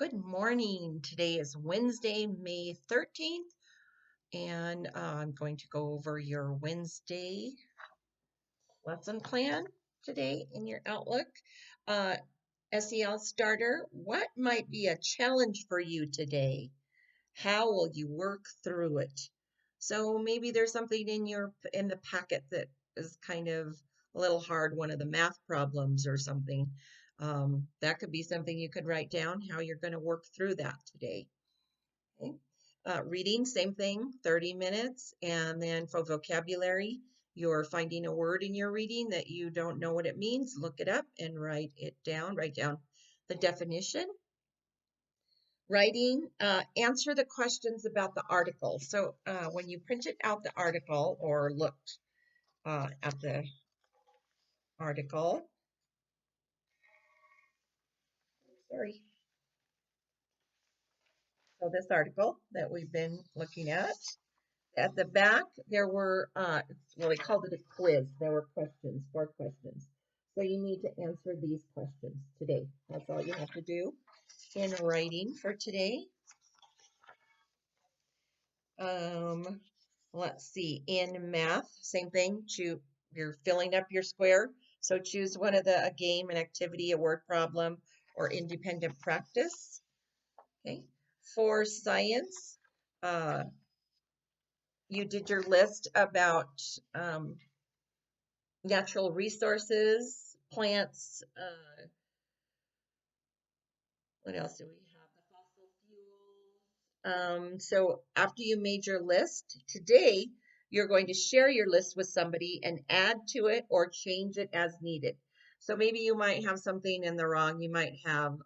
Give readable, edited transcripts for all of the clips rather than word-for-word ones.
Good morning. Today is Wednesday, May 13th, and I'm going to go over your Wednesday lesson plan today in your Outlook. Uh, SEL starter, what might be a challenge for you today? How will you work through it? So maybe there's something in the packet that is kind of a little hard, one of the math problems or something. That could be something you could write down, how you're going to work through that today. Okay. Reading, same thing, 30 minutes. And then for vocabulary, you're finding a word in your reading that you don't know what it means, look it up and write it down. Write down the definition. Writing, answer the questions about the article. So when you printed out the article or looked at the article, sorry, so this article that we've been looking at the back, there were, well, we called it a quiz. There were questions, 4 questions. So you need to answer these questions today. That's all you have to do in writing for today. Let's see, in math, same thing. You're filling up your square. So choose one of a game, an activity, a word problem, or independent practice. Okay. For science, uh, you did your list about natural resources, plants, what else do we have? The fossil fuels. So after you made your list, today you're going to share your list with somebody and add to it or change it as needed. So maybe you might have something in the wrong. You might have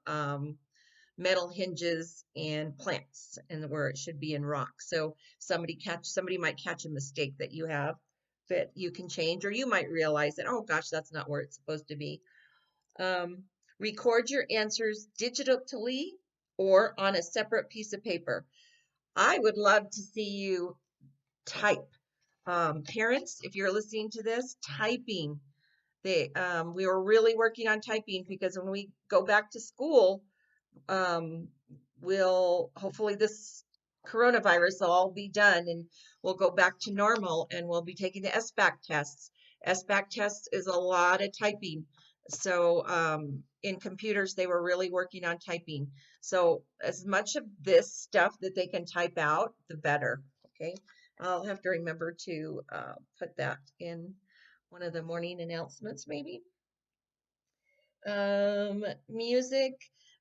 metal hinges and plants and where it should be in rock. So somebody might catch a mistake that you have that you can change, or you might realize that, oh gosh, that's not where it's supposed to be. Record your answers digitally or on a separate piece of paper. I would love to see you type. Parents, if you're listening to this, typing. We were really working on typing because when we go back to school, we'll hopefully this coronavirus will all be done and we'll go back to normal and we'll be taking the SBAC tests. SBAC tests is a lot of typing. So in computers, they were really working on typing. So as much of this stuff that they can type out, the better. Okay. I'll have to remember to put that in one of the morning announcements, maybe. Music.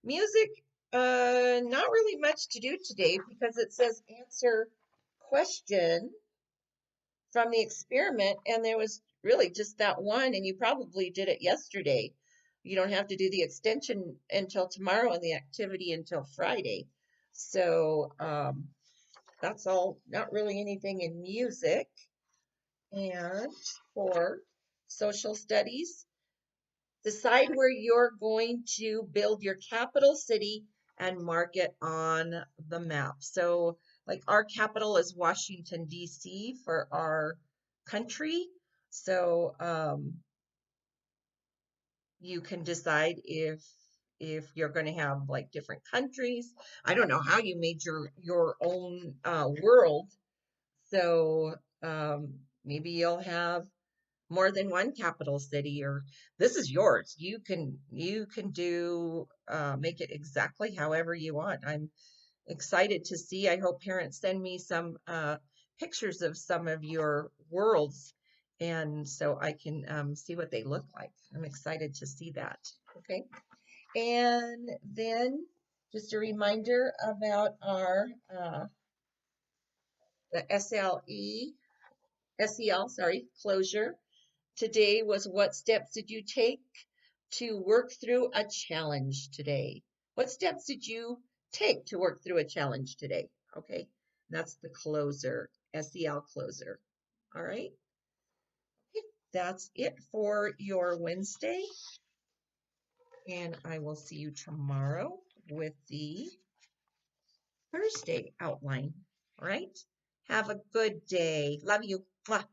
Music, not really much to do today because it says answer question from the experiment, and there was really just that one, and you probably did it yesterday. You don't have to do the extension until tomorrow and the activity until Friday. So that's all, not really anything in music. And for social studies, decide where you're going to build your capital city and mark it on the map. So, like our capital is Washington, D.C. for our country. So, you can decide if you're going to have like different countries. I don't know how you made your own world. So, maybe you'll have more than one capital city, or this is yours. You can do make it exactly however you want. I'm excited to see. I hope parents send me some pictures of some of your worlds, and so I can see what they look like. I'm excited to see that. Okay, and then just a reminder about our the SEL, sorry, closure. Today was, what steps did you take to work through a challenge today? What steps did you take to work through a challenge today? Okay, that's the closer, SEL closer. All right, okay, that's it for your Wednesday, and I will see you tomorrow with the Thursday outline. All right, have a good day. Love you. Mwah.